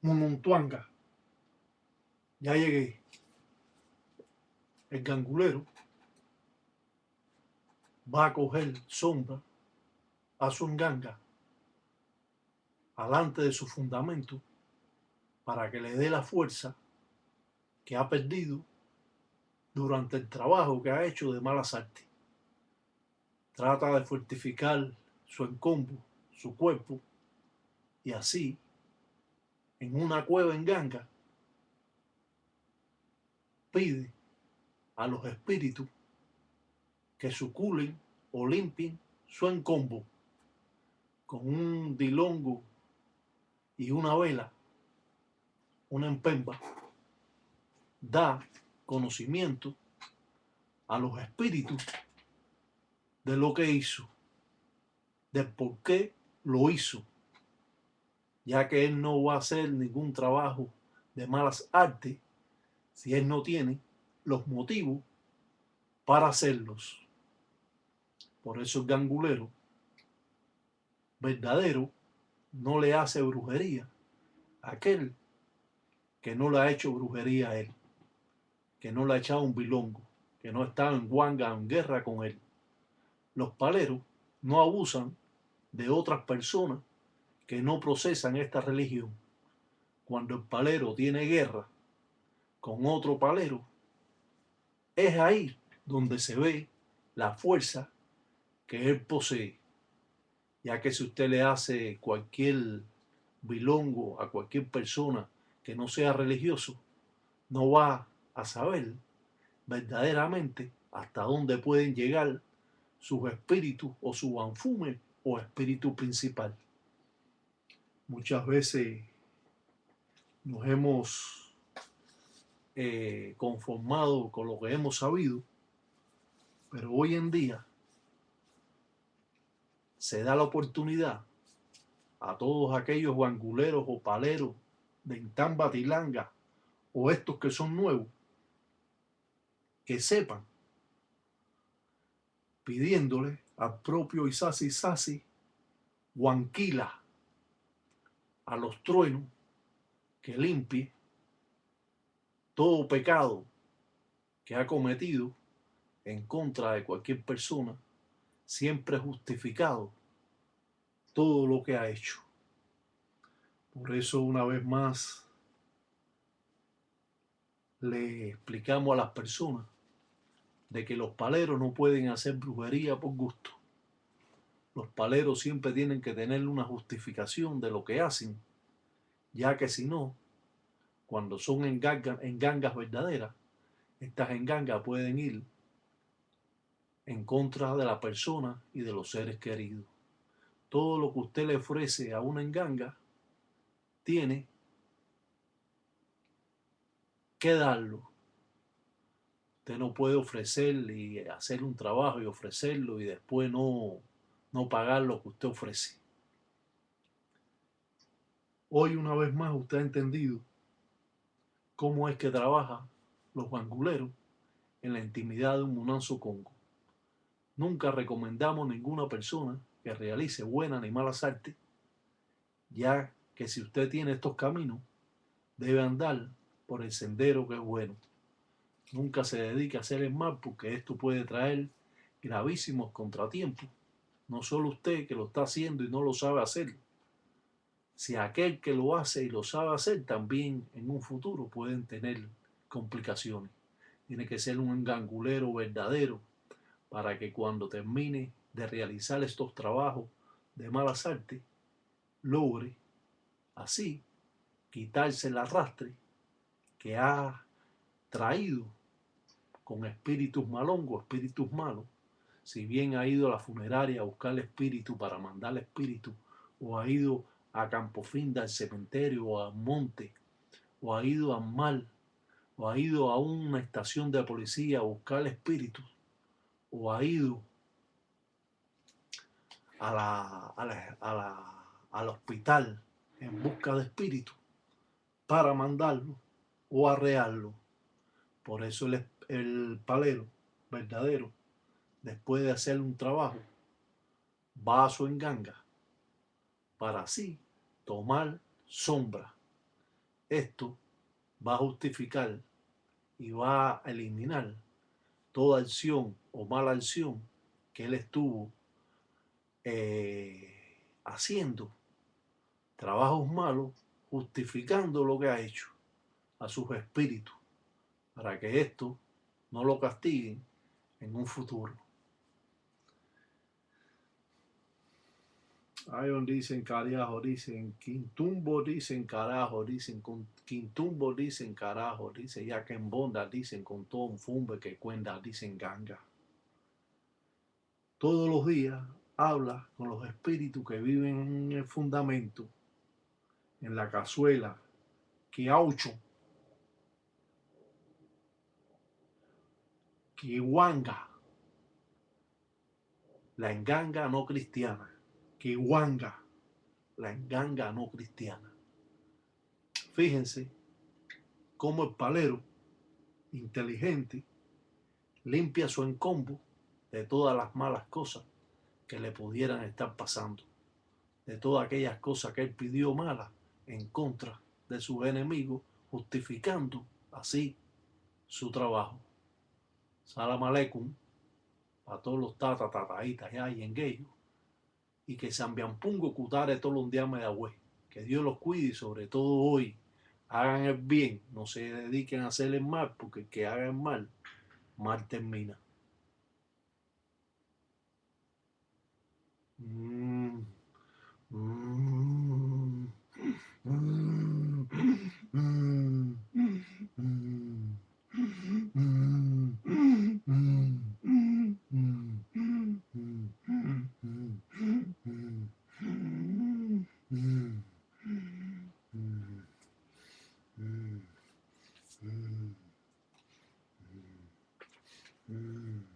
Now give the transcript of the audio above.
Mununtuanga. Ya llegué. El gangulero va a coger sombra a su enganga alante de su fundamento para que le dé la fuerza que ha perdido durante el trabajo que ha hecho de malas artes. Trata de fortificar su encombo, su cuerpo, y así, en una cueva en ganga, pide a los espíritus que suculen o limpien su encombo con un dilongo y una vela, una empemba. Da conocimiento a los espíritus de lo que hizo, de por qué lo hizo, ya que él no va a hacer ningún trabajo de malas artes si él no tiene los motivos para hacerlos. Por eso el gangulero verdadero no le hace brujería a aquel que no le ha hecho brujería a él, que no le ha echado un bilongo, que no ha estado en guanga, en guerra con él. Los paleros no abusan de otras personas que no procesan esta religión. Cuando el palero tiene guerra con otro palero, es ahí donde se ve la fuerza que él posee. Ya que si usted le hace cualquier bilongo a cualquier persona que no sea religioso, no va a saber verdaderamente hasta dónde pueden llegar sus espíritus o su banfume o espíritu principal. Muchas veces nos hemos conformado con lo que hemos sabido, pero hoy en día se da la oportunidad a todos aquellos guanguleros o paleros de Intambatilanga o estos que son nuevos, que sepan, pidiéndole al propio Isasi Huanquila, a los truenos, que limpie todo pecado que ha cometido en contra de cualquier persona, siempre justificado todo lo que ha hecho. Por eso, una vez más, le explicamos a las personas de que los paleros no pueden hacer brujería por gusto. Los paleros siempre tienen que tener una justificación de lo que hacen, ya que si no, cuando son engangas verdaderas, estas engangas pueden ir en contra de la persona y de los seres queridos. Todo lo que usted le ofrece a una enganga tiene que darlo. Usted no puede ofrecerle y hacer un trabajo y ofrecerlo y después no pagar lo que usted ofrece. Hoy, una vez más, usted ha entendido cómo es que trabajan los guanguleros en la intimidad de un Munanzo Congo. Nunca recomendamos a ninguna persona que realice buenas ni malas artes, ya que si usted tiene estos caminos, debe andar por el sendero que es bueno. Nunca se dedique a hacer el mal, porque esto puede traer gravísimos contratiempos. No solo usted que lo está haciendo y no lo sabe hacer, si aquel que lo hace y lo sabe hacer también en un futuro pueden tener complicaciones. Tiene que ser un gangulero verdadero para que cuando termine de realizar estos trabajos de malas artes, logre así quitarse el arrastre que ha traído con espíritus malongos, espíritus malos. Si bien ha ido a la funeraria a buscar el espíritu para mandar el espíritu, o ha ido a Campofinda, al cementerio, o al monte, o ha ido al mar, o ha ido a una estación de policía a buscar el espíritu, o ha ido al hospital en busca de espíritu para mandarlo o arrearlo. Por eso el palero verdadero, después de hacer un trabajo, va a su enganga para así tomar sombra, esto va a justificar y va a eliminar toda acción o mala acción que él estuvo haciendo, trabajos malos, justificando lo que ha hecho a sus espíritus, para que esto no lo castiguen en un futuro. Ion dicen carajo, dicen Quintumbo, dicen carajo, dicen Quintumbo, dicen carajo, dicen ya que en bonda, dicen con todo un fumbe que cuenta, dicen ganga. Todos los días habla con los espíritus que viven en el fundamento, en la cazuela, que aucho, que guanga, la enganga no cristiana, que guanga, la enganga no cristiana. Fíjense cómo el palero, inteligente, limpia su encombo de todas las malas cosas que le pudieran estar pasando, de todas aquellas cosas que él pidió malas en contra de sus enemigos, justificando así su trabajo. Salam aleikum a todos los tataitas ya y en ellos, y que Sambiampungo Cutare todos los días me da güey. Que Dios los cuide y sobre todo hoy hagan el bien, no se dediquen a hacer el mal, porque el que haga el mal, mal termina. Mm, mm, mm, mm, mm. Mm.